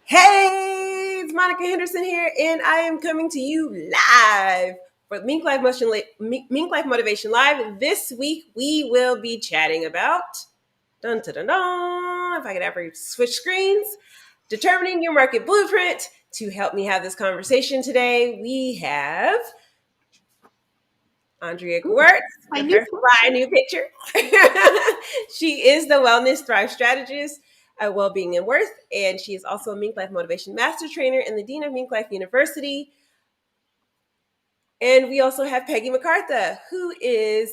Hey, it's Monica Henderson here, and I am coming to you live for MinkLife Motivation Live. This week, we will be chatting about, dun, dun, dun, dun, if I could ever switch screens, determining your market blueprint. To help me have this conversation today, we have Andrea Quartz with her brand new picture. She is the Wellness Thrive Strategist at Wellbeing and Worth, and she is also a MinkLife Motivation Master Trainer and the Dean of MinkLife University. And we also have Peggy MacArthur, who is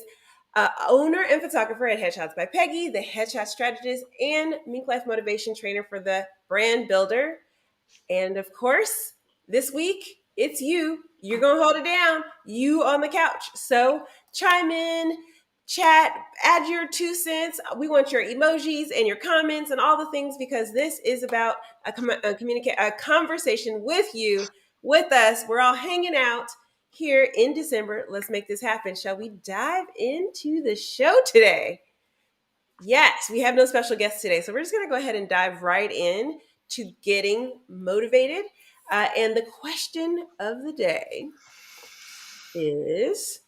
owner and photographer at Headshots by Peggy, the Headshot Strategist, and MinkLife Motivation Trainer for the Brand Builder. And of course, this week, it's you. You're going to hold it down. You on the couch. So chime in, chat, add your 2 cents. We want your emojis and your comments and all the things, because this is about a conversation with you, with us. We're all hanging out here in December. Let's make this happen. Shall we dive into the show today? Yes, we have no special guests today. So we're just going to go ahead and dive right in to getting motivated. And the question of the day is,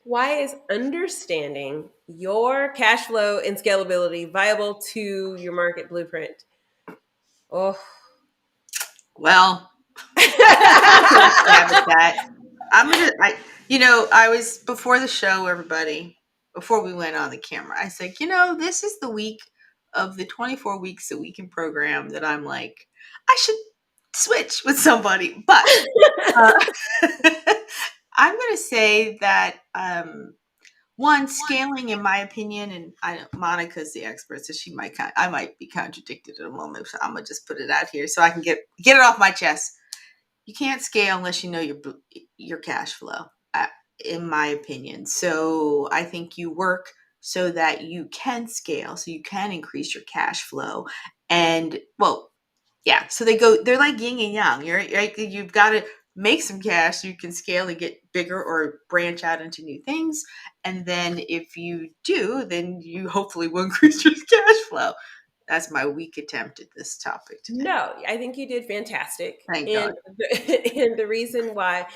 why is understanding your cash flow and scalability vital to your market blueprint? Oh, well, that. I was before the show, everybody, before we went on the camera, I said, this is the week of the 24 weeks a week in program that I'm like, I should switch with somebody. But I'm going to say that, one, scaling, in my opinion, and Monica's the expert, so I might be contradicted in a moment. So I'm gonna just put it out here so I can get it off my chest. You can't scale unless you know your cash flow, in my opinion. So I think you work so that you can scale, so you can increase your cash flow, and so they're like yin and yang. You've got to make some cash so you can scale and get bigger or branch out into new things. And then if you do, then you hopefully will increase your cash flow. That's my weak attempt at this topic today. No, I think you did fantastic. Thank God. And the reason why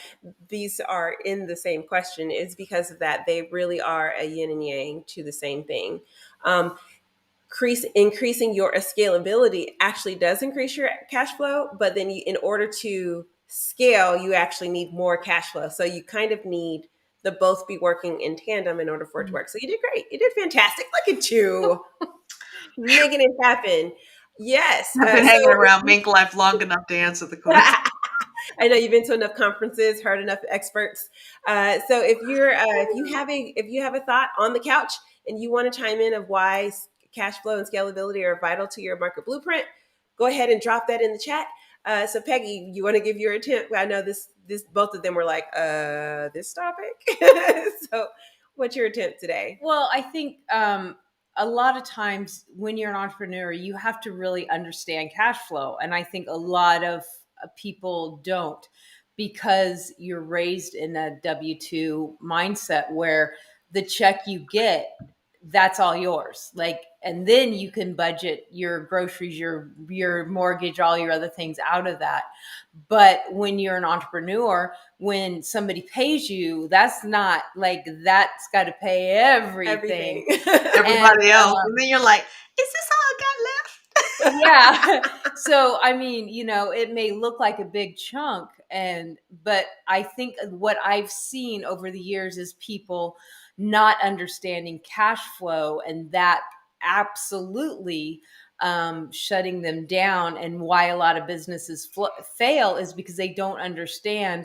these are in the same question is because of that. They really are a yin and yang to the same thing. Increasing your scalability actually does increase your cash flow, but then in order to scale, you actually need more cash flow. So you kind of need the both be working in tandem in order for it to work. So you did great. You did fantastic. Look at you making it happen. Yes. I've been hanging around MinkLife long enough to answer the question. I know you've been to enough conferences, heard enough experts. So if you have a thought on the couch and you want to chime in of why cash flow and scalability are vital to your market blueprint, go ahead and drop that in the chat. So Peggy, you want to give your attempt? I know this both of them were like, this topic. So what's your attempt today? Well, I think a lot of times when you're an entrepreneur, you have to really understand cash flow. And I think a lot of people don't, because you're raised in a W-2 mindset where the check you get, that's all yours. And then you can budget your groceries, your mortgage, all your other things out of that. But when you're an entrepreneur, when somebody pays you, that's not that's got to pay everything. Everybody else. And then you're like, is this all I got left? Yeah. So, I mean, it may look like a big chunk, but I think what I've seen over the years is people not understanding cash flow, and that absolutely shutting them down. And why a lot of businesses fail is because they don't understand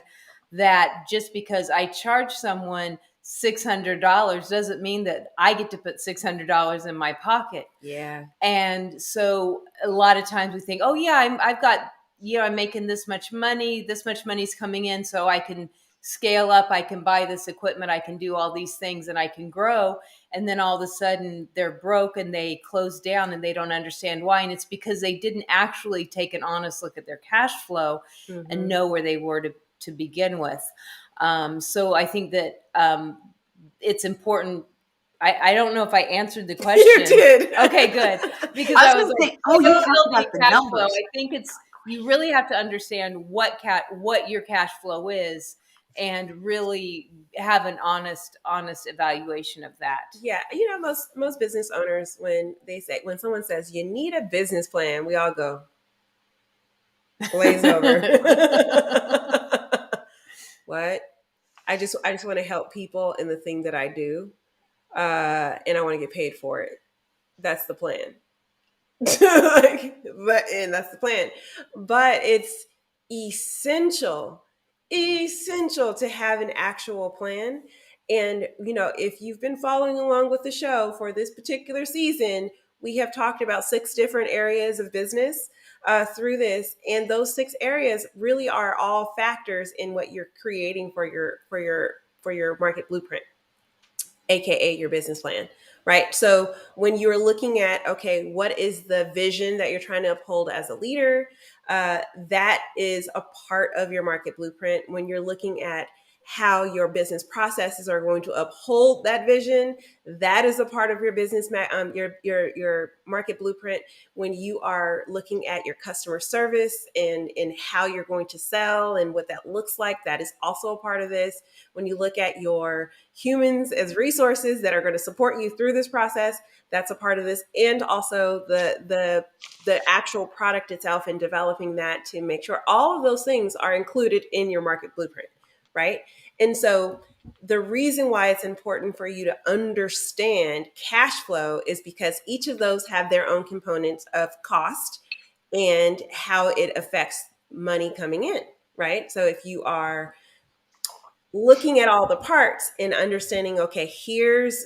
that just because I charge someone $600 doesn't mean that I get to put $600 in my pocket. Yeah. And so a lot of times we think, oh yeah, I've got, I'm making this much money's coming in, so I can scale up, I can buy this equipment, I can do all these things, and I can grow. And then all of a sudden they're broke and they close down, and they don't understand why. And it's because they didn't actually take an honest look at their cash flow and know where they were to begin with. So I think that it's important. I don't know if I answered the question. You did. Okay, good. Because I was like, you talked about the numbers. I think You really have to understand what your cash flow is, and really have an honest evaluation of that. Yeah, you know, most business owners, when someone says you need a business plan, we all go glaze over. What? I just want to help people in the thing that I do, and I want to get paid for it. That's the plan. And that's the plan. But it's essential, essential to have an actual plan. And you know, if you've been following along with the show for this particular season, we have talked about 6 different areas of business through this, and those 6 areas really are all factors in what you're creating for your market blueprint, aka your business plan, right? So when you're looking at, okay, what is the vision that you're trying to uphold as a leader, that is a part of your market blueprint. When you're looking at how your business processes are going to uphold that vision, that is a part of your your market blueprint. When you are looking at your customer service and how you're going to sell and what that looks like, that is also a part of this. When you look at your humans as resources that are going to support you through this process, that's a part of this. And also the actual product itself, and developing that to make sure all of those things are included in your market blueprint, right? And so the reason why it's important for you to understand cash flow is because each of those have their own components of cost and how it affects money coming in, right? So if you are looking at all the parts and understanding, okay, here's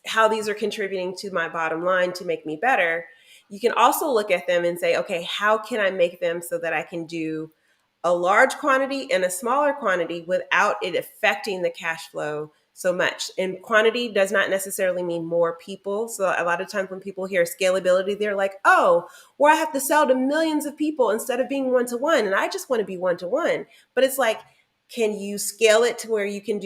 how these are contributing to my bottom line to make me better, you can also look at them and say, okay, how can I make them so that I can do a large quantity and a smaller quantity without it affecting the cash flow so much? And quantity does not necessarily mean more people. So a lot of times when people hear scalability, they're like, oh, well, I have to sell to millions of people instead of being one-to-one, and I just want to be one-to-one. But it's like, can you scale it to where you can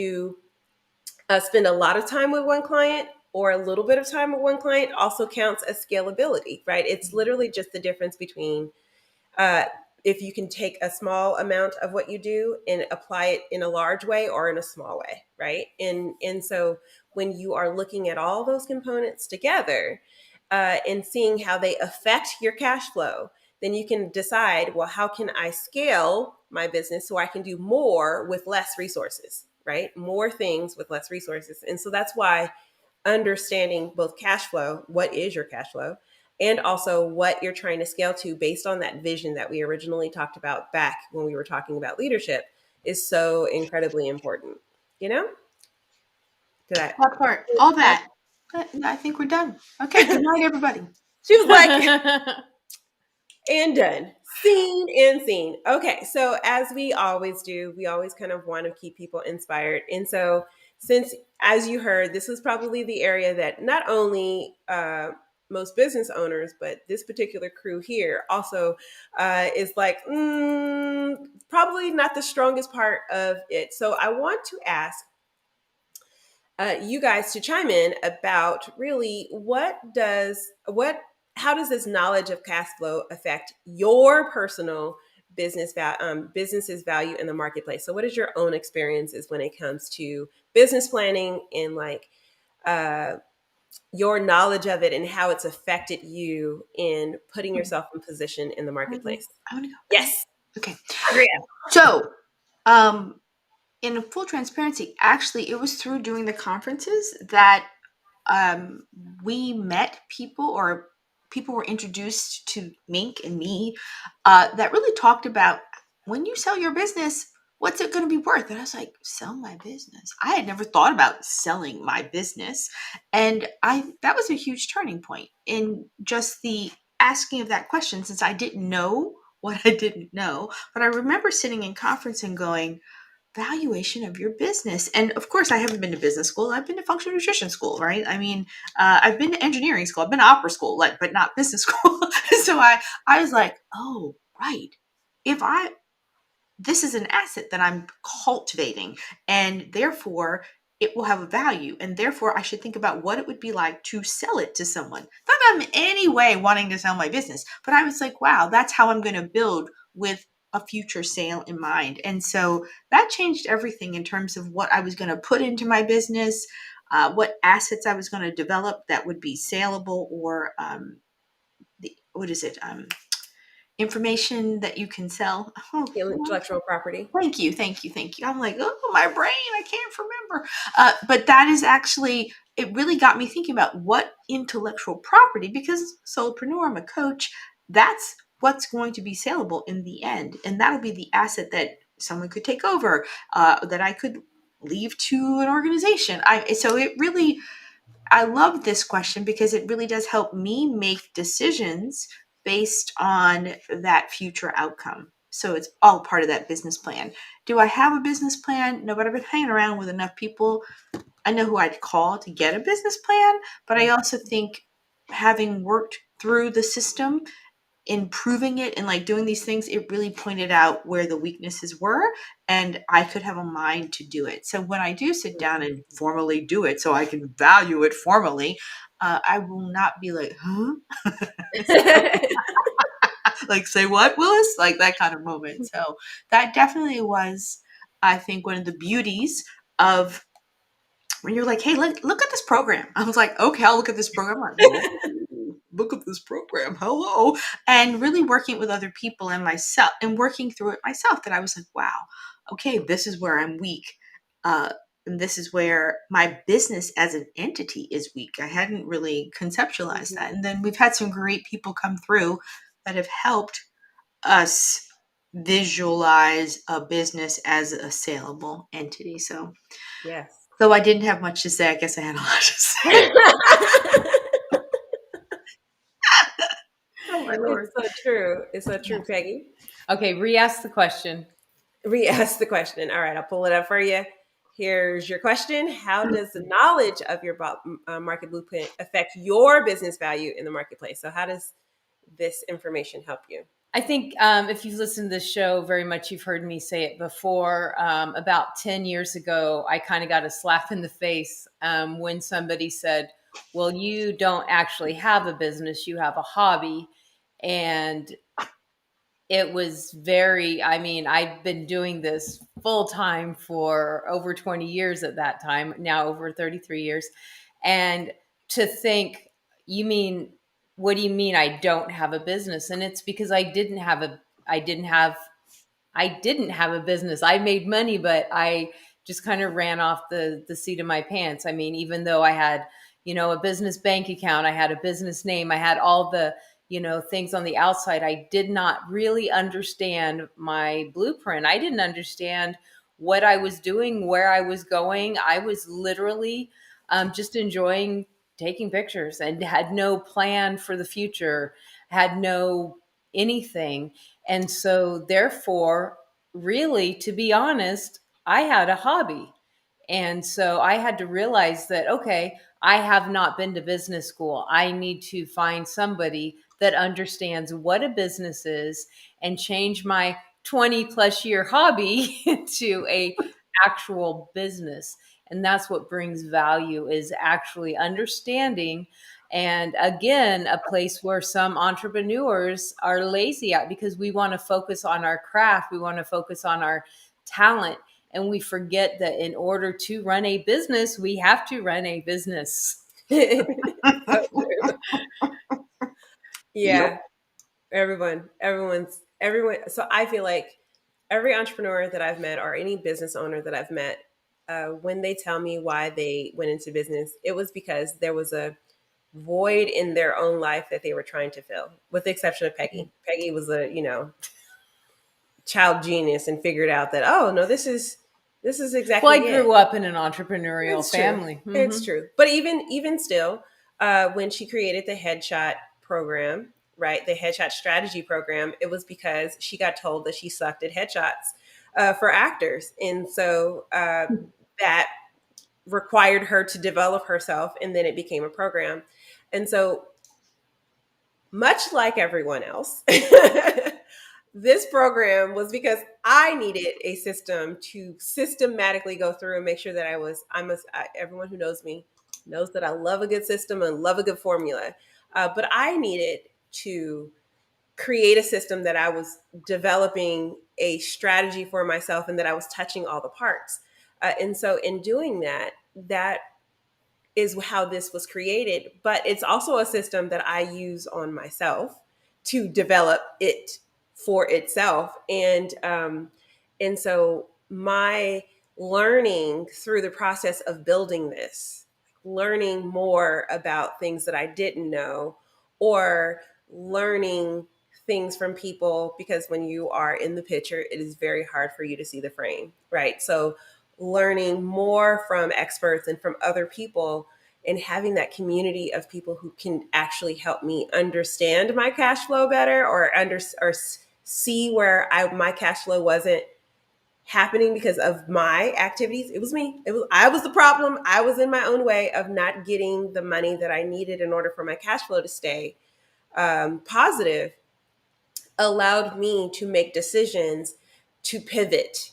spend a lot of time with one client, or a little bit of time with one client also counts as scalability, right? It's literally just the difference between uh, if you can take a small amount of what you do and apply it in a large way or in a small way, right? And so when you are looking at all those components together and seeing how they affect your cash flow, then you can decide, well, how can I scale my business so I can do more with less resources, right? More things with less resources. And so that's why understanding both cash flow, what is your cash flow, and also what you're trying to scale to based on that vision that we originally talked about back when we were talking about leadership, is so incredibly important. You know? Did I? That part, all that. I think we're done. Okay, good night, everybody. She was like, and done. Seen and seen. Okay, so as we always do, we always kind of want to keep people inspired. And so, since, as you heard, this was probably the area that not only most business owners, but this particular crew here also is like, probably not the strongest part of it. So, I want to ask you guys to chime in about really how does this knowledge of cash flow affect your personal business's value in the marketplace? So what is your own experiences when it comes to business planning, and like uh, your knowledge of it and how it's affected you in putting yourself in position in the marketplace? I want to go. Yes. Okay. Andrea. So, in full transparency, actually, it was through doing the conferences that we met people, or people were introduced to Mink and me, that really talked about, when you sell your business, what's it going to be worth? And I was like, sell my business? I had never thought about selling my business. And that was a huge turning point in just the asking of that question, since I didn't know what I didn't know. But I remember sitting in conference and going, valuation of your business. And of course, I haven't been to business school. I've been to functional nutrition school, right? I mean, I've been to engineering school. I've been to opera school, but not business school. So I was like, oh, right. This is an asset that I'm cultivating, and therefore it will have a value. And therefore, I should think about what it would be like to sell it to someone. Not that I'm in any way wanting to sell my business, but I was like, wow, that's how I'm going to build with a future sale in mind. And so that changed everything in terms of what I was going to put into my business, what assets I was going to develop that would be saleable, or what is it? Information that you can sell. Oh, Intellectual property. thank you, thank you, thank you. I'm like, oh, my brain, I can't remember. But that is actually, it really got me thinking about what intellectual property, because solopreneur, I'm a coach, that's what's going to be saleable in the end. And that'll be the asset that someone could take over, that I could leave to an organization. So it really, I love this question because it really does help me make decisions based on that future outcome. So it's all part of that business plan. Do I have a business plan? No, but I've been hanging around with enough people. I know who I'd call to get a business plan, but I also think having worked through the system, improving it and like doing these things, it really pointed out where the weaknesses were, and I could have a mind to do it. So when I do sit down and formally do it so I can value it formally, I will not be like, huh? Like, say what, Willis? Like that kind of moment. So that definitely was, I think, one of the beauties of when you're like, hey, look at this program. I was like, okay, I'll look at this program. I'm like, whoa, look at this program. Hello. And really working with other people and myself and working through it myself, that I was like, wow, okay, this is where I'm weak. And this is where my business as an entity is weak. I hadn't really conceptualized that. And then we've had some great people come through that have helped us visualize a business as a saleable entity. So Yes. though I didn't have much to say, I guess I had a lot to say. Oh my Lord. It's so true. It's so true, Peggy. Okay, re-ask the question. Re-ask the question. All right, I'll pull it up for you. Here's your question. How does the knowledge of your market blueprint affect your business value in the marketplace? So how does this information help you? I think if you've listened to this show very much, you've heard me say it before. About 10 years ago, I kind of got a slap in the face when somebody said, well, you don't actually have a business, you have a hobby. And it was very, I mean, I've been doing this full time for over 20 years at that time, now over 33 years. And to think, you mean, what do you mean I don't have a business? And it's because I didn't have a business. I made money, but I just kind of ran off the seat of my pants. I mean, even though I had, a business bank account, I had a business name, I had all the, things on the outside, I did not really understand my blueprint. I didn't understand what I was doing, where I was going. I was literally just enjoying taking pictures and had no plan for the future, had no anything. And so, therefore, really, to be honest, I had a hobby. And so I had to realize that, okay, I have not been to business school. I need to find somebody that understands what a business is and change my 20 plus year hobby into a actual business. And that's what brings value, is actually understanding. And again, a place where some entrepreneurs are lazy at, because we want to focus on our craft, we want to focus on our talent, and we forget that in order to run a business, we have to run a business. So true. Yep. Yeah. Everyone. So I feel like every entrepreneur that I've met, or any business owner that I've met, when they tell me why they went into business, it was because there was a void in their own life that they were trying to fill, with the exception of Peggy. Peggy was a, child genius and figured out that, oh no, this is exactly Well, I it. grew up in an entrepreneurial It's true. family. It's true. But even still, when she created the headshot program, right, the headshot strategy program, it was because she got told that she sucked at headshots for actors, and so that required her to develop herself, and then it became a program. And so, much like everyone else, this program was because I needed a system to systematically go through and make sure that everyone who knows me knows that I love a good system and love a good formula. But I needed to create a system that I was developing a strategy for myself and that I was touching all the parts. And so in doing that, that is how this was created. But it's also a system that I use on myself to develop it for itself. And so my learning through the process of building this, learning more about things that I didn't know, or learning things from people, because when you are in the picture, it is very hard for you to see the frame, right? So learning more from experts and from other people, and having that community of people who can actually help me understand my cash flow better, or see where my cash flow wasn't happening because of my activities. It was me. I was the problem. I was in my own way of not getting the money that I needed in order for my cash flow to stay positive, allowed me to make decisions to pivot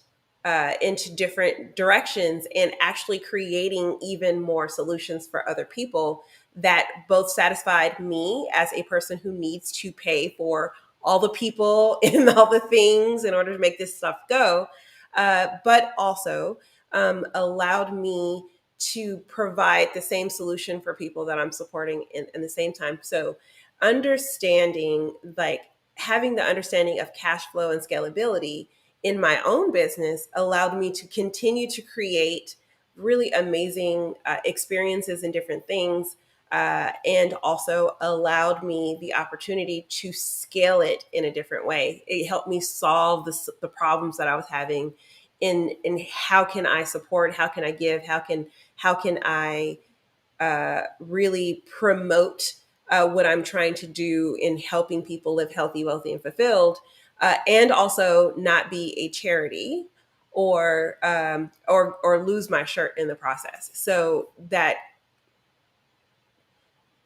into different directions, and actually creating even more solutions for other people that both satisfied me as a person who needs to pay for all the people and all the things in order to make this stuff go, but also allowed me to provide the same solution for people that I'm supporting in the same time. So understanding, like, having the understanding of cash flow and scalability in my own business allowed me to continue to create really amazing experiences and different things, and also allowed me the opportunity to scale it in a different way. It helped me solve the problems that I was having in how can I support, how can I give, how can I really promote what I'm trying to do in helping people live healthy, wealthy, and fulfilled, and also not be a charity or lose my shirt in the process. So that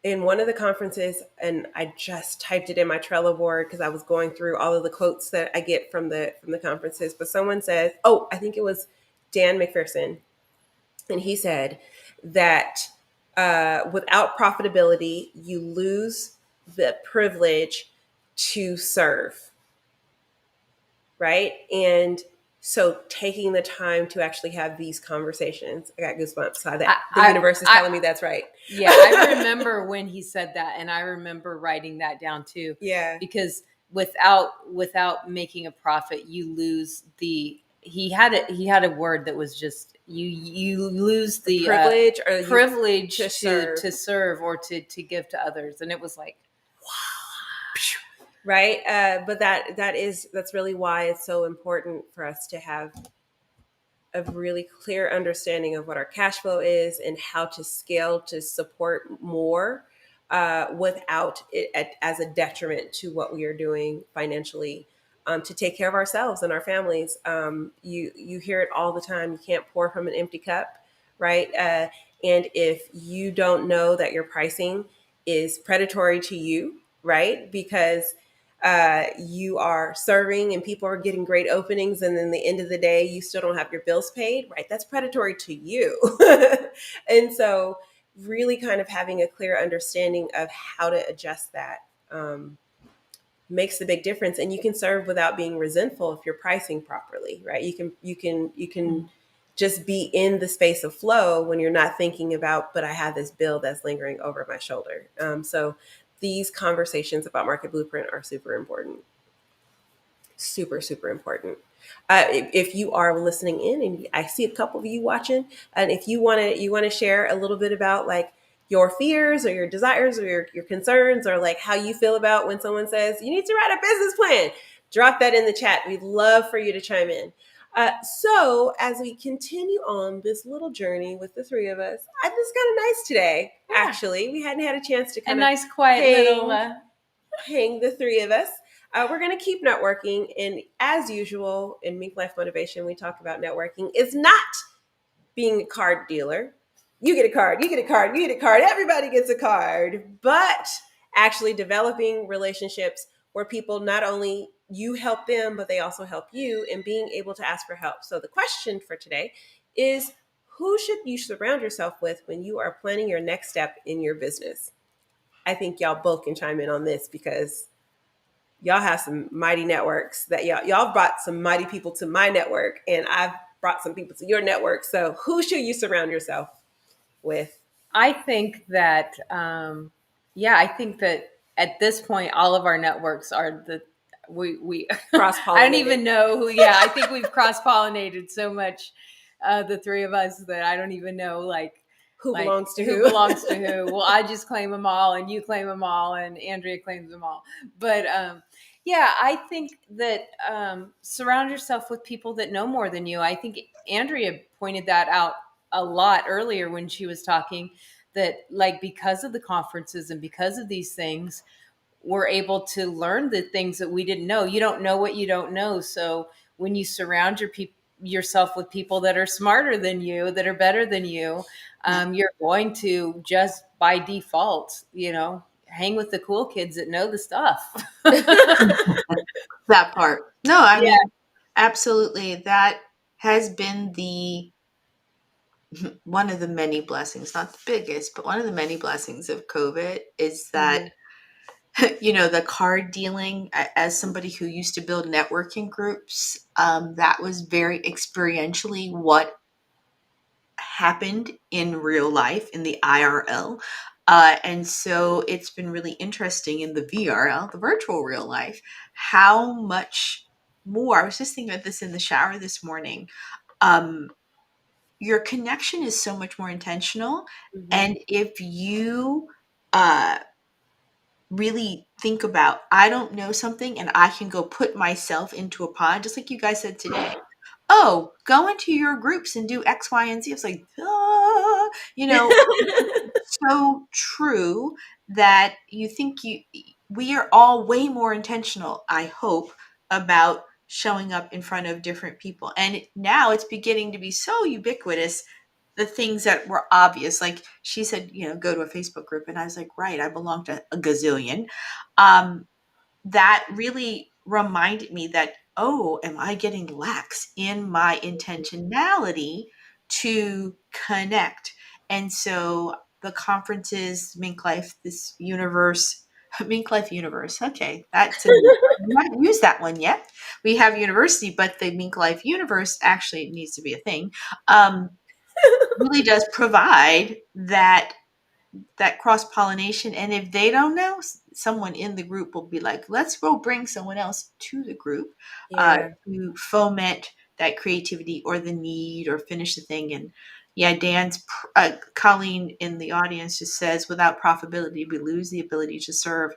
in one of the conferences, and I just typed it in my Trello board because I was going through all of the quotes that I get from the conferences. But someone said, "Oh, I think it was Dan McPherson," and he said that without profitability, you lose the privilege to serve, right? And so taking the time to actually have these conversations, I got goosebumps. How that the universe is telling me that's right. Yeah, I remember when he said that, and I remember writing that down too. Yeah, because without making a profit, you lose the. He had a word that was just you lose the privilege or privilege to serve. to serve or to give to others, and it was like, right. But that's really why it's so important for us to have a really clear understanding of what our cash flow is and how to scale to support more, without it as a detriment to what we are doing financially, to take care of ourselves and our families. You hear it all the time. You can't pour from an empty cup, right? And if you don't know that your pricing is predatory to you, right? Because you are serving and people are getting great openings, and then the end of the day you still don't have your bills paid, right? That's predatory to you. And so really kind of having a clear understanding of how to adjust that, makes a big difference. And you can serve without being resentful if you're pricing properly, right? You can just be in the space of flow when you're not thinking about, but I have this bill that's lingering over my shoulder. So these conversations about Market Blueprint are super important. Super, super important. If you are listening in, and I see a couple of you watching, and if you want to share a little bit about like your fears or your desires or your concerns, or like how you feel about when someone says you need to write a business plan, drop that in the chat. We'd love for you to chime in. So as we continue on this little journey with the three of us, I think it's kind of nice today. Yeah. Actually, we hadn't had a chance to a kind of nice quiet little. hang the three of us. We're going to keep networking. And as usual, in MinkLife Motivation, we talk about networking is not being a card dealer. You get a card, you get a card, you get a card. Everybody gets a card. But actually developing relationships where people not only you help them, but they also help you, and being able to ask for help. So the question for today is, who should you surround yourself with when you are planning your next step in your business? I think y'all both can chime in on this because y'all have some mighty networks that y'all brought some mighty people to my network, and I've brought some people to your network. So who should you surround yourself with? I think that, yeah, I think that at this point, all of our networks are we I don't even Cross-pollinated. know who. Yeah, I think we've cross pollinated so much, the three of us, that I don't even know Who belongs to who who? belongs to who. Well, I just claim them all, and you claim them all, and Andrea claims them all. But yeah, I think that, surround yourself with people that know more than you. I think Andrea pointed that out a lot earlier when she was talking, that like because of the conferences and because of these things, we're able to learn the things that we didn't know. You don't know what you don't know. So when you surround yourself with people that are smarter than you, that are better than you, you're going to just by default, hang with the cool kids that know the stuff. That part. No, I Yeah. mean, absolutely. That has been the one of the many blessings, not the biggest, but one of the many blessings of COVID is that, Mhm. the card dealing, as somebody who used to build networking groups, that was very experientially what happened in real life, in the IRL. And so it's been really interesting in the VRL, the virtual real life, how much more. I was just thinking about this in the shower this morning. Um, your connection is so much more intentional. Mhm. And if you uh, really think about, I don't know something and I can go put myself into a pod, just like you guys said today. Oh, go into your groups and do X, Y, and Z. It's like, it's so true that we are all way more intentional, I hope, about showing up in front of different people. And now it's beginning to be so ubiquitous. The things that were obvious, like she said, go to a Facebook group. And I was like, right, I belong to a gazillion. Um, that really reminded me that, oh, am I getting lax in my intentionality to connect? And so the conferences, Mink Life, this universe, Mink Life universe. Okay, that's a new one. We haven't used that one yet. We have university, but the Mink Life universe actually needs to be a thing. Really does provide that cross pollination. And if they don't know, someone in the group will be like, let's go bring someone else to the group Yeah. to foment that creativity or the need or finish the thing. And yeah, Colleen in the audience just says, without profitability, we lose the ability to serve.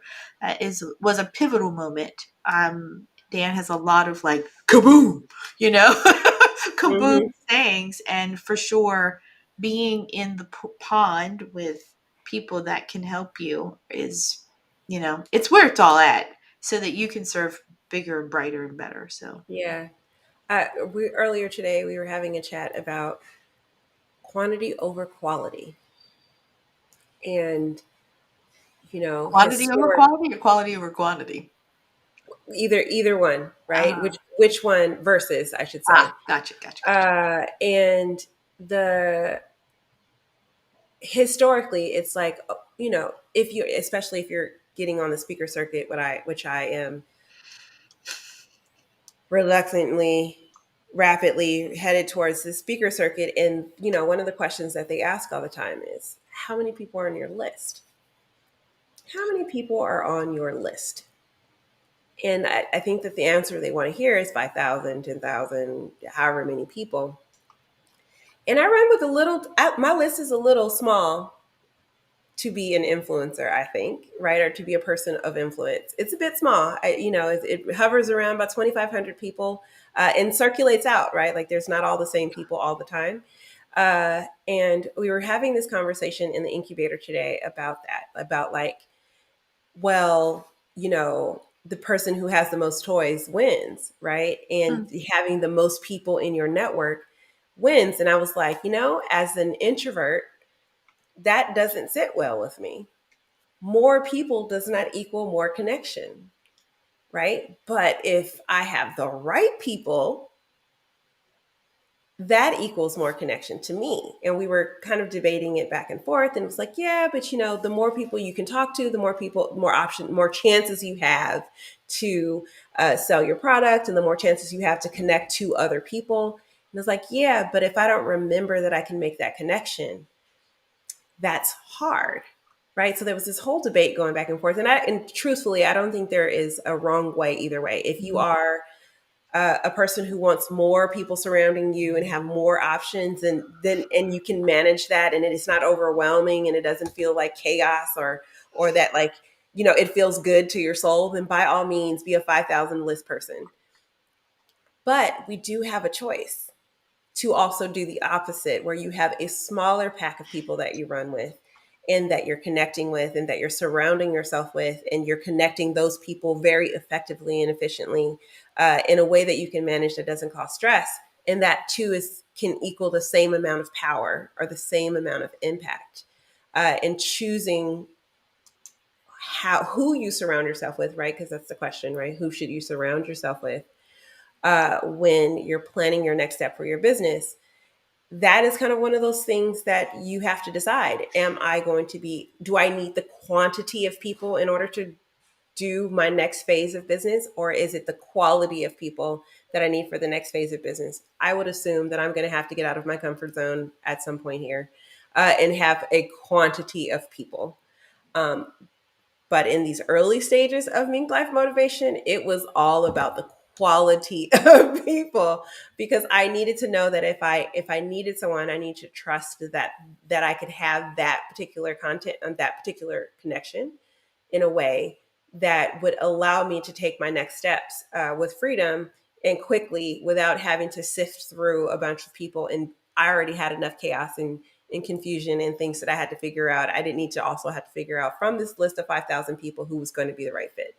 Was a pivotal moment. Dan has a lot of like kaboom, kaboom Mhm. sayings, and for sure, being in the pond with people that can help you is, it's where it's all at, so that you can serve bigger and brighter and better. So Yeah. We earlier today we were having a chat about quantity over quality, and quantity over quality or quality over quantity. either one, right? Uh-huh. Which one versus, I should say. Gotcha. And the historically, it's like, if you, especially if you're getting on the speaker circuit, which I am reluctantly, rapidly headed towards the speaker circuit, and one of the questions that they ask all the time is, how many people are on your list? How many people are on your list? And I think that the answer they want to hear is 5,000, 10,000, however many people. And I run with my list is a little small to be an influencer, I think, right? Or to be a person of influence. It's a bit small. It hovers around about 2,500 people, and circulates out, right? Like there's not all the same people all the time. And we were having this conversation in the incubator today about that, about like, well, the person who has the most toys wins, right? And Mm. having the most people in your network wins. And I was like, as an introvert, that doesn't sit well with me. More people does not equal more connection, right? But if I have the right people, that equals more connection to me. And we were kind of debating it back and forth. And it was like, yeah, but the more people you can talk to, the more people, more chances you have to sell your product, and the more chances you have to connect to other people. And I was like, yeah, but if I don't remember that I can make that connection, that's hard. Right. So there was this whole debate going back and forth. And truthfully, I don't think there is a wrong way either way. If you are a person who wants more people surrounding you and have more options, and you can manage that, and it's not overwhelming, and it doesn't feel like chaos, or that, like, it feels good to your soul, then by all means be a 5,000 list person. But we do have a choice to also do the opposite, where you have a smaller pack of people that you run with, and that you're connecting with, and that you're surrounding yourself with, and you're connecting those people very effectively and efficiently, in a way that you can manage, that doesn't cause stress. And that too can equal the same amount of power or the same amount of impact. And choosing who you surround yourself with, right? Because that's the question, right? Who should you surround yourself with when you're planning your next step for your business? That is kind of one of those things that you have to decide. Do I need the quantity of people in order to do my next phase of business, or is it the quality of people that I need for the next phase of business? I would assume that I'm going to have to get out of my comfort zone at some point here, and have a quantity of people. Um, but in these early stages of MinkLife Motivation, it was all about the quality of people, because I needed to know that if I needed someone, I need to trust that I could have that particular content and that particular connection in a way that would allow me to take my next steps with freedom and quickly, without having to sift through a bunch of people. And I already had enough chaos and confusion and things that I had to figure out. I didn't need to also have to figure out from this list of 5,000 people who was going to be the right fit.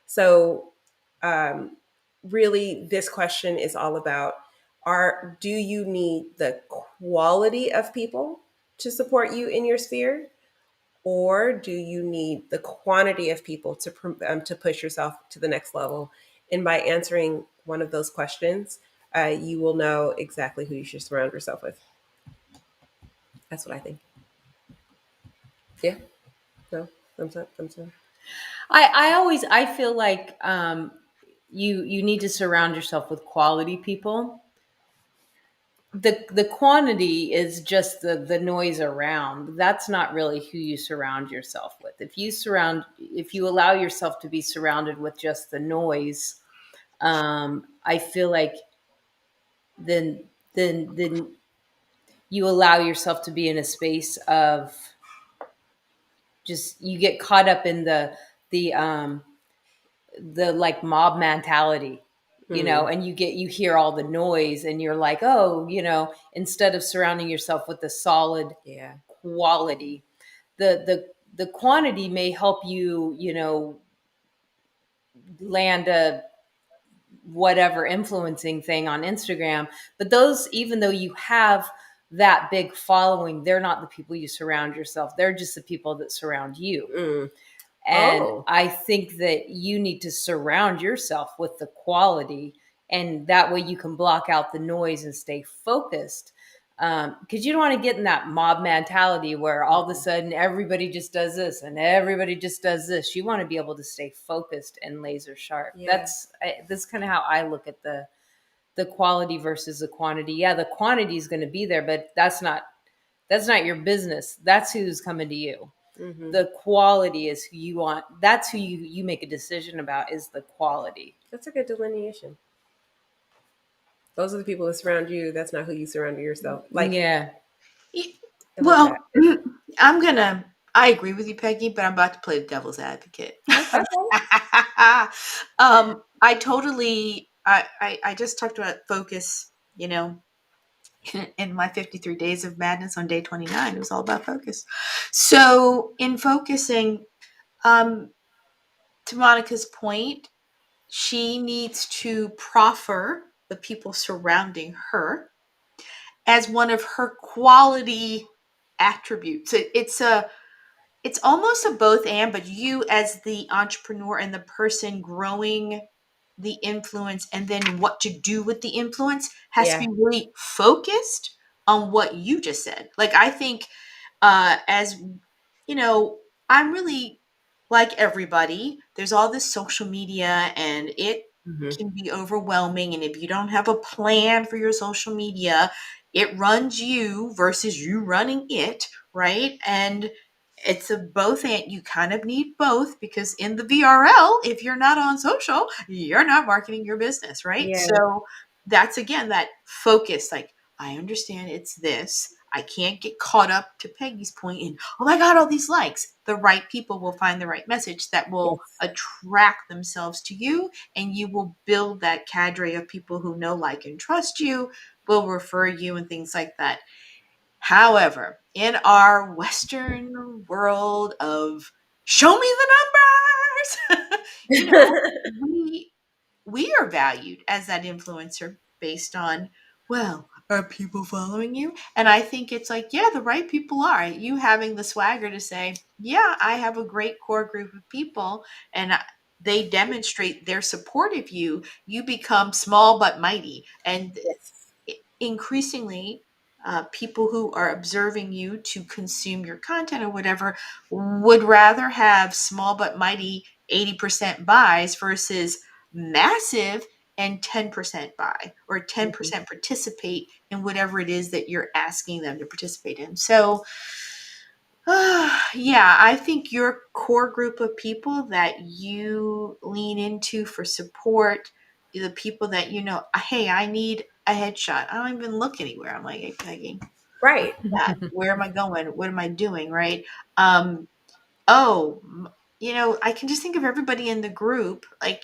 So really, this question is all about, do you need the quality of people to support you in your sphere, or do you need the quantity of people to push yourself to the next level? And by answering one of those questions, you will know exactly who you should surround yourself with. That's what I think. Yeah. No. Thumbs up. Thumbs up. I feel like you need to surround yourself with quality people. The quantity is just the noise around. That's not really who you surround yourself with. If you allow yourself to be surrounded with just the noise, I feel like then you allow yourself to be in a space of, just, you get caught up in the like mob mentality, and you hear all the noise, and you're like, oh, instead of surrounding yourself with the solid Yeah. quality, the quantity may help you, land a whatever influencing thing on Instagram. But those, even though you have that big following, they're not the people you surround yourself. They're just the people that surround you. Mm. And Oh. I think that you need to surround yourself with the quality, and that way you can block out the noise and stay focused. Because you don't want to get in that mob mentality where all of a sudden everybody just does this and everybody just does this. You want to be able to stay focused and laser sharp. Yeah. That's kind of how I look at the quality versus the quantity. Yeah, the quantity is going to be there, but that's not your business. That's who's coming to you. Mm-hmm. The quality is who you want. That's who you make a decision about, is the quality. That's a good delineation. Those are the people that surround you. That's not who you surround yourself. Like, Yeah. I love that. I agree with you, Peggy, but I'm about to play the devil's advocate. Okay. I just talked about focus, in my 53 days of madness on day 29. It was all about focus. So in focusing, to Monica's point, she needs to proffer the people surrounding her as one of her quality attributes. it's almost a both and, but you as the entrepreneur and the person growing the influence and then what to do with the influence has to Yeah. be really focused on what you just said. Like I think as you know, I'm really like everybody. There's all this social media and it Hmm. can be overwhelming. And if you don't have a plan for your social media, it runs you versus you running it, right? And it's a both and you kind of need both because in the VRL, if you're not on social, you're not marketing your business, right? Yeah. So that's again that focus, like I understand it's this. I can't get caught up to Peggy's point in, oh my God, all these likes. The right people will find the right message that will Yes. attract themselves to you, and you will build that cadre of people who know, like, and trust you, will refer you, and things like that. However, in our Western world of show me the numbers, you know, we we are valued as that influencer based on, well, are people following you? And I think it's like, yeah, the right people are. You having the swagger to say, yeah, I have a great core group of people and they demonstrate their support of you. You become small but mighty. And Yes. increasingly, people who are observing you to consume your content or whatever would rather have small but mighty 80% buys versus massive and 10% buy or Mhm. 10% participate in whatever it is that you're asking them to participate in. So, yeah, I think your core group of people that you lean into for support, the people that you know, hey, I need a headshot. I don't even look anywhere. I'm like, hey, Peggy, Right. that. Where am I going? What am I doing? Right? Um, oh, I can just think of everybody in the group. Like,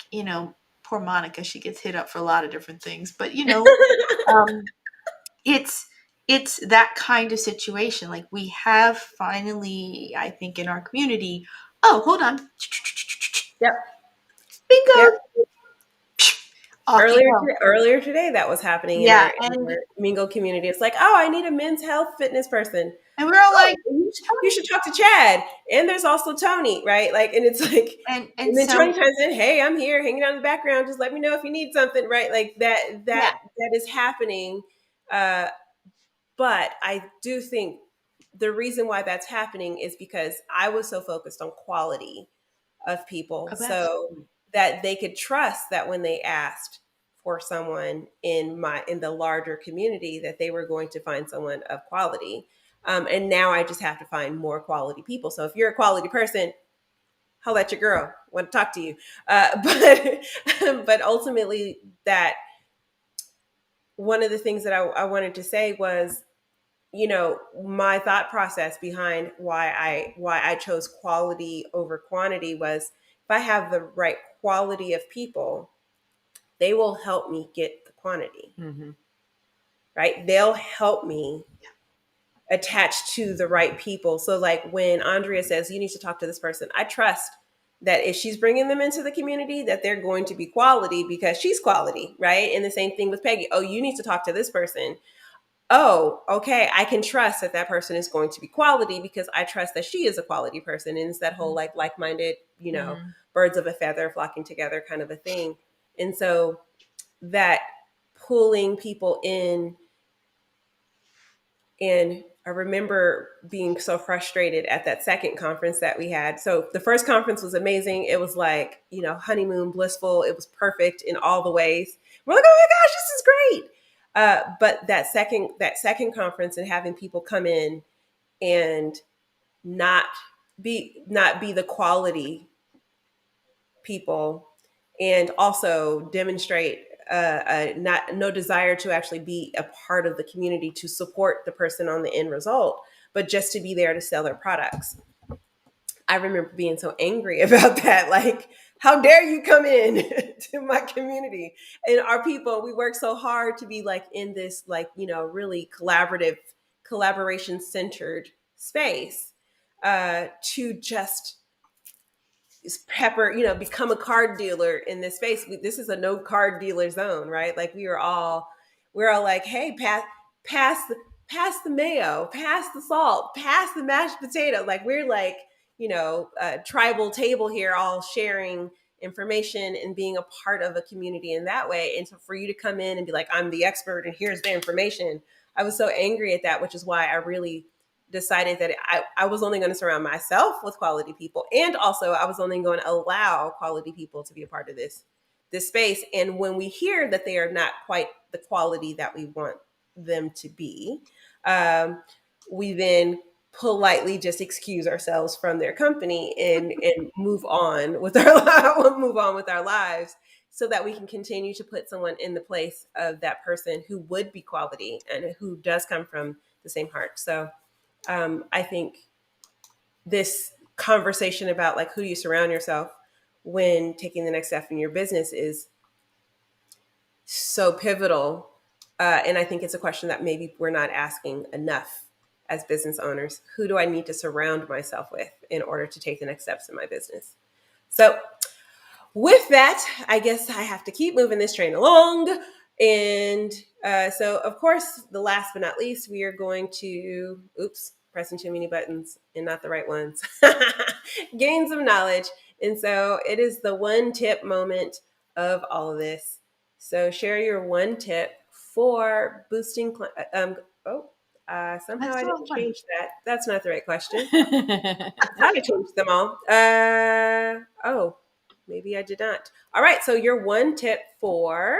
poor Monica, she gets hit up for a lot of different things. But um, it's it's that kind of situation. Like we have finally, I think, in our community. Oh, hold on, Yep. Yep. bingo, off you go. Earlier today, that was happening in Yeah, our Mingle community. It's like, oh, I need a men's health fitness person. and we're all Oh, like, you should talk to Chad. And there's also Tony, right? Like, and it's like, and and then Tony so chimes in, hey, I'm here hanging out in the background. Just let me know if you need something, right? Like yeah, that is happening. Uh, but I do think the reason why that's happening is because I was so focused on quality of people, so absolutely. that they could trust that when they asked for someone in the larger community, that they were going to find someone of quality. And now I just have to find more quality people. So if you're a quality person, I'll let your girl want to talk to you. But but ultimately, that one of the things that I wanted to say was, my thought process behind why I chose quality over quantity was, if I have the right quality of people, they will help me get the quantity, Mhm. right? They'll help me attach to the right people. So like when Andrea says you need to talk to this person, I trust that if she's bringing them into the community, that they're going to be quality because she's quality, right? And the same thing with Peggy. Oh, you need to talk to this person. Oh, okay, I can trust that that person is going to be quality because I trust that she is a quality person. And it's that whole like-minded, Mhm. birds of a feather flocking together kind of a thing. And so that pulling people in, and I remember being so frustrated at that second conference that we had. So the first conference was amazing. It was like, honeymoon blissful. It was perfect in all the ways. We're like, oh my gosh, this is great. But that second conference, and having people come in and not not be the quality people, and also demonstrate not no desire to actually be a part of the community to support the person on the end result, but just to be there to sell their products. I remember being so angry about that. Like, how dare you come in to my community? And our people, we work so hard to be like in this, like, really collaborative, collaboration centered space, to just pepper, become a card dealer in this space. This is a no card dealer zone, right? Like we're all like, hey, pass the mayo, pass the salt, pass the mashed potato. Like we're like, tribal table here, all sharing information and being a part of a community in that way. And so for you to come in and be like, I'm the expert and here's the information, I was so angry at that, which is why I really decided that I was only going to surround myself with quality people. And also I was only going to allow quality people to be a part of this space. And when we hear that they are not quite the quality that we want them to be, we then politely just excuse ourselves from their company and move on with our lives, so that we can continue to put someone in the place of that person who would be quality and who does come from the same heart. So I think this conversation about like who you surround yourself when taking the next step in your business is so pivotal. And I think it's a question that maybe we're not asking enough as business owners. Who do I need to surround myself with in order to take the next steps in my business? So with that, I guess I have to keep moving this train along. And so, of course, the last but not least, we are going to, pressing too many buttons and not the right ones, gain some knowledge. And so it is the one tip moment of all of this. So share your one tip for boosting. Somehow I didn't change that. That's not the right question. I changed them all. Maybe I did not. All right. So your one tip for,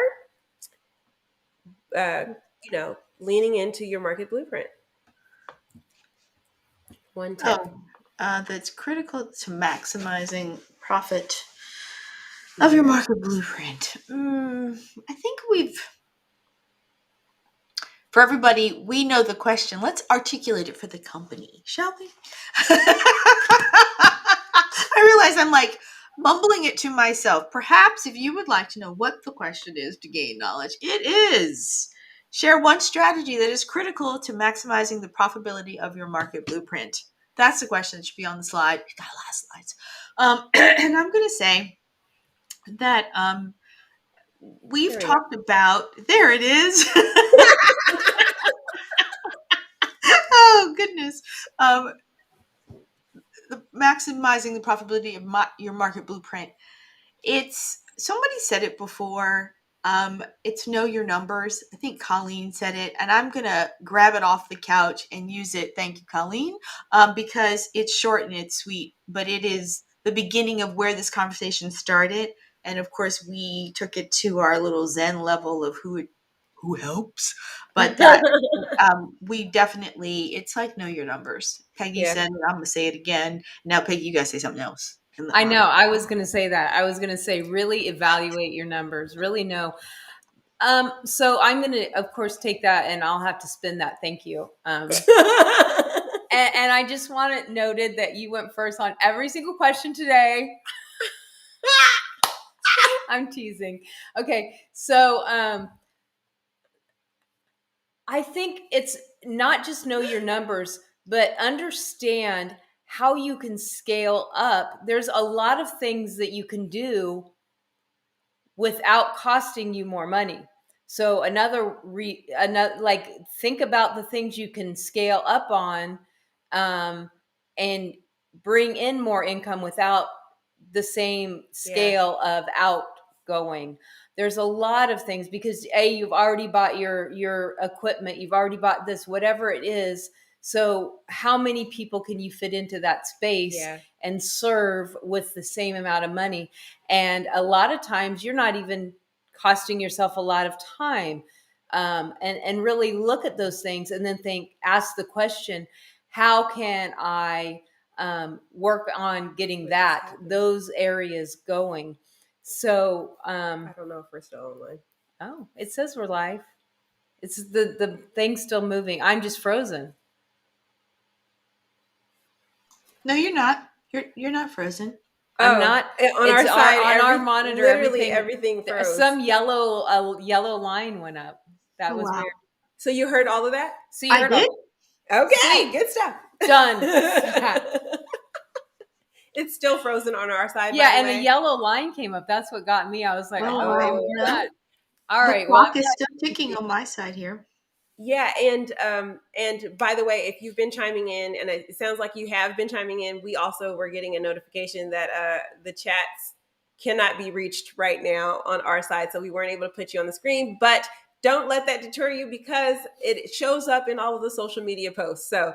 leaning into your market blueprint. One tip. That's critical to maximizing profit of your market blueprint. I think for everybody, we know the question. Let's articulate it for the company, shall we? I realize I'm like mumbling it to myself. Perhaps if you would like to know what the question is to gain knowledge, it is share one strategy that is critical to maximizing the profitability of your market blueprint. That's the question that should be on the slide. We got a lot of slides. And I'm going to say that we've talked about, there it is. Oh, goodness. Maximizing the profitability of your market blueprint. Somebody said it before. It's know your numbers. I think Colleen said it, and I'm going to grab it off the couch and use it. Thank you, Colleen, because it's short and it's sweet, but it is the beginning of where this conversation started. And of course, we took it to our little Zen level of who helps, but that we definitely, it's like know your numbers. Peggy said it, I'm going to say it again. Now, Peggy, you guys say something else. I know. I was going to say that. I was going to say, really evaluate your numbers, really know. So I'm going to, of course, take that and I'll have to spin that. Thank you. And I just want it noted that you went first on every single question today. I'm teasing. Okay. So, I think it's not just know your numbers, but understand how you can scale up. There's a lot of things that you can do without costing you more money. So another like think about the things you can scale up on, and bring in more income without the same scale of outgoing. There's a lot of things because you've already bought your equipment, you've already bought this, whatever it is. So how many people can you fit into that space and serve with the same amount of money? And a lot of times you're not even costing yourself a lot of time. And really look at those things and then ask the question, how can I work on getting those areas going? So I don't know if we're still online. Oh, it says we're live. It's the thing's still moving. I'm just frozen. No, you're not. You're not frozen. I'm not on our side on our monitor. Literally everything froze. Some yellow line went up. That was weird. So you heard all of that? So you heard did. Okay, sweet. Good stuff. Done. It's still frozen on our side. Yeah, and a yellow line came up. That's what got me. I was like, oh, all right. The Well, clock is still ticking on my side here. Yeah, and by the way, if you've been chiming in, and it sounds like you have been chiming in, we also were getting a notification that the chats cannot be reached right now on our side, so we weren't able to put you on the screen. But don't let that deter you, because it shows up in all of the social media posts. So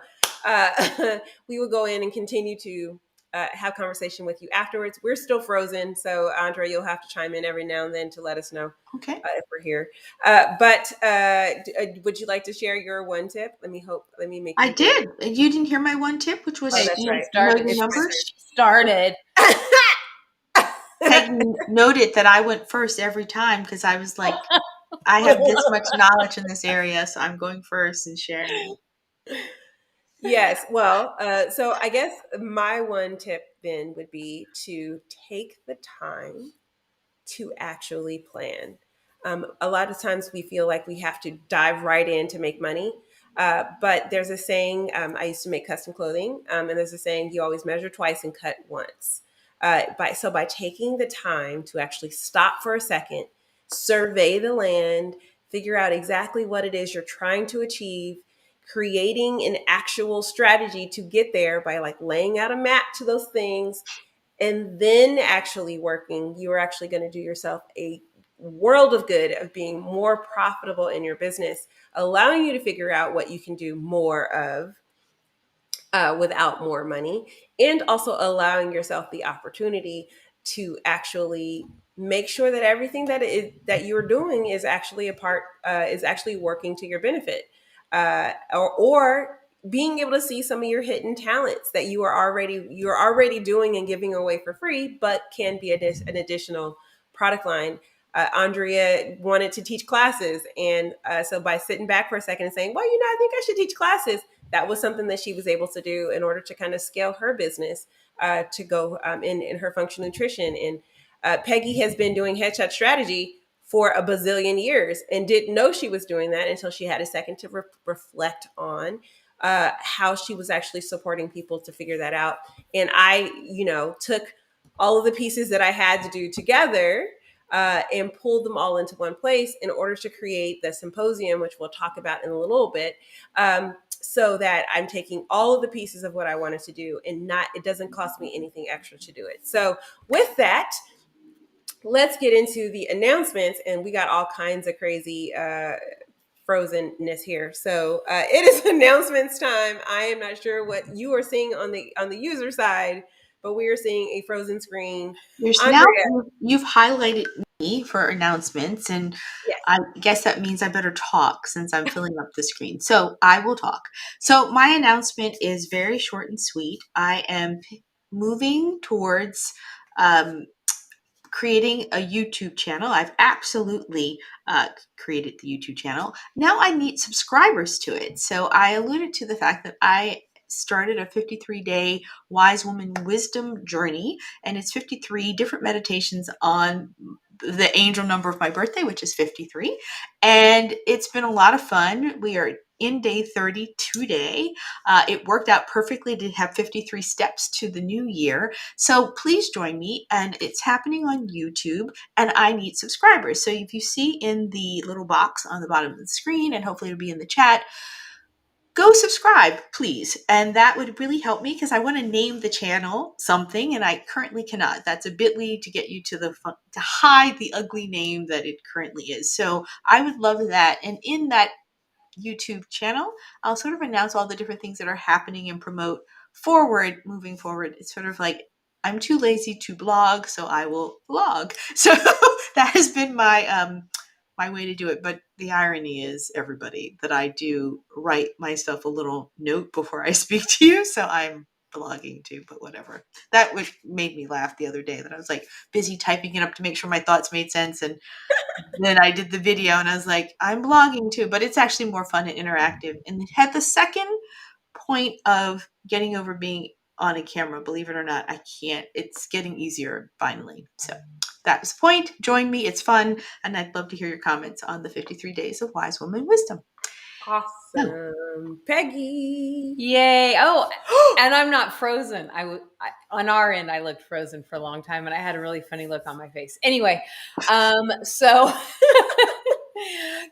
we will go in and continue to have conversation with you afterwards. We're still frozen, so Andre, you'll have to chime in every now and then to let us know Okay. if we're here. But would you like to share your one tip? Let me make I you think. did. You didn't hear my one tip, which was Oh, that's right. know Started. your It's numbers. started. Peggy noted that I went first every time because I was like, I have this much knowledge in this area, so I'm going first and sharing. Yes. Well, so I guess my one tip then would be to take the time to actually plan. A lot of times we feel like we have to dive right in to make money. But there's a saying, I used to make custom clothing, and there's a saying, you always measure twice and cut once. By taking the time to actually stop for a second, survey the land, figure out exactly what it is you're trying to achieve, creating an actual strategy to get there by like laying out a map to those things, and then actually working, you are actually going to do yourself a world of good of being more profitable in your business, allowing you to figure out what you can do more of without more money, and also allowing yourself the opportunity to actually make sure that everything that you're doing is actually is actually working to your benefit, or being able to see some of your hidden talents that you're already doing and giving away for free, but can be an additional product line. Andrea wanted to teach classes, and so by sitting back for a second and saying, "Well, I think I should teach classes," that was something that she was able to do in order to kind of scale her business to go in her functional nutrition. And Peggy has been doing headshot strategy for a bazillion years and didn't know she was doing that until she had a second to reflect on how she was actually supporting people to figure that out. And I, took all of the pieces that I had to do together and pulled them all into one place in order to create the symposium, which we'll talk about in a little bit. So that I'm taking all of the pieces of what I wanted to do, and it doesn't cost me anything extra to do it. So with that, let's get into the announcements, and we got all kinds of crazy frozenness here. So it is announcements time. I am not sure what you are seeing on the user side, but we are seeing a frozen screen. There's now Andrea, you've highlighted me for announcements, and yes. I guess that means I better talk since I'm filling up the screen. So I will talk. So my announcement is very short and sweet. I am moving towards um, creating a YouTube channel. I've absolutely created the YouTube channel. Now I need subscribers to it. So I alluded to the fact that I started a 53-day wise woman wisdom journey, and it's 53 different meditations on the angel number of my birthday, which is 53. And it's been a lot of fun. We are in day 30 today. It worked out perfectly to have 53 steps to the new year. So please join me, and it's happening on YouTube, and I need subscribers. So if you see in the little box on the bottom of the screen, and hopefully it'll be in the chat, go subscribe, please. And that would really help me because I want to name the channel something, and I currently cannot. That's a bit.ly to get you to hide the ugly name that it currently is. So I would love that. And in that YouTube channel, I'll sort of announce all the different things that are happening and promote moving forward. It's sort of like I'm too lazy to blog, so I will vlog. So that has been my way to do it. But the irony is, everybody, that I do write myself a little note before I speak to you. So I'm blogging too, but whatever. That made me laugh the other day, that I was like busy typing it up to make sure my thoughts made sense, and then I did the video and I was like, I'm blogging too, but it's actually more fun and interactive. And it had the second point of getting over being on a camera. Believe it or not, I can't. It's getting easier finally. So that was the point. Join me. It's fun. And I'd love to hear your comments on the 53 Days of Wise Woman Wisdom. Awesome. Peggy. Yay. Oh, and I'm not frozen. On our end, I looked frozen for a long time, and I had a really funny look on my face. Anyway, so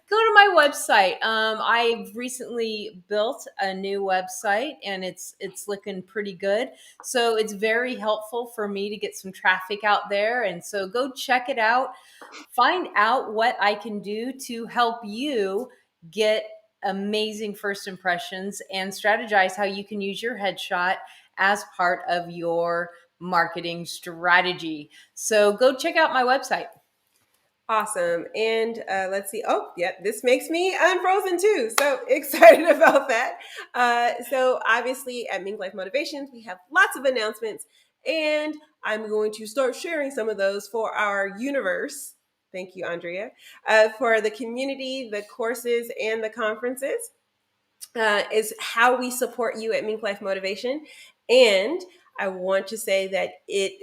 Go to my website. I've recently built a new website, and it's looking pretty good. So it's very helpful for me to get some traffic out there. And so go check it out. Find out what I can do to help you get amazing first impressions and strategize how you can use your headshot as part of your marketing strategy. So go check out my website. Awesome. And let's see. Oh, yeah, this makes me unfrozen too. So excited about that. So obviously at MinkLife Motivations, we have lots of announcements, and I'm going to start sharing some of those for our universe. Thank you, Andrea. For the community, the courses, and the conferences. Is how we support you at MinkLife Motivation. And I want to say that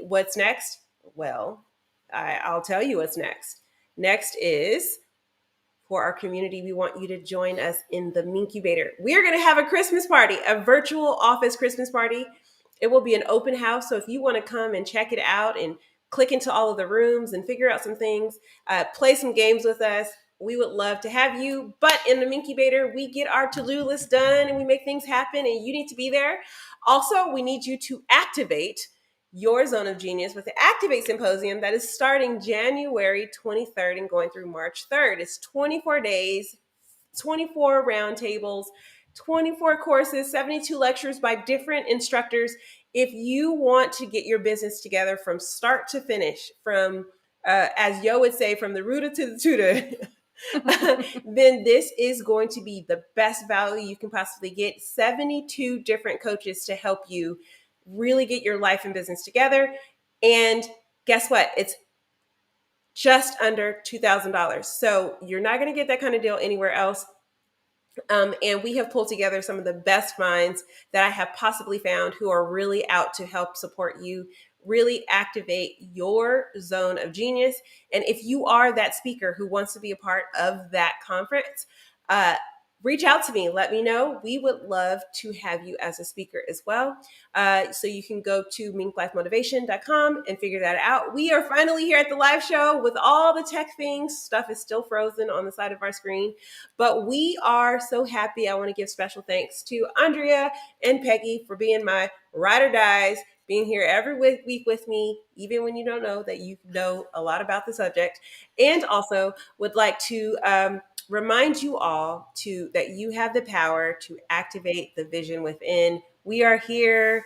what's next? Well, I'll tell you what's next. Next is for our community, we want you to join us in the Minkubator. We are going to have a Christmas party, a virtual office Christmas party. It will be an open house. So if you want to come and check it out and click into all of the rooms and figure out some things, play some games with us, we would love to have you. But in the Minkubator, we get our to-do list done and we make things happen, and you need to be there. Also, we need you to activate your zone of genius with the Activate Symposium that is starting January 23rd and going through March 3rd. It's 24 days, 24 roundtables, 24 courses, 72 lectures by different instructors. If you want to get your business together from start to finish, from, as Yo would say, from the rooter to the tutor, then this is going to be the best value you can possibly get. 72 different coaches to help you really get your life and business together. And guess what? It's just under $2,000. So you're not going to get that kind of deal anywhere else. And we have pulled together some of the best minds that I have possibly found who are really out to help support you, really activate your zone of genius. And if you are that speaker who wants to be a part of that conference, reach out to me. Let me know. We would love to have you as a speaker as well. So you can go to minklifemotivation.com and figure that out. We are finally here at the live show with all the tech things. Stuff is still frozen on the side of our screen, but we are so happy. I want to give special thanks to Andrea and Peggy for being my ride or dies, being here every week with me, even when you don't know that you know a lot about the subject. And also would like to remind you all that you have the power to activate the vision within. We are here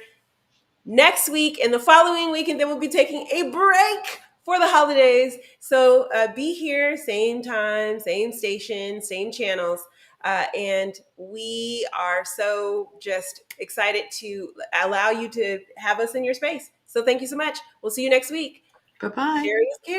next week and the following week, and then we'll be taking a break for the holidays. So be here, same time, same station, same channels. And we are so just excited to allow you to have us in your space. So thank you so much. We'll see you next week. Bye-bye. Sharing is caring.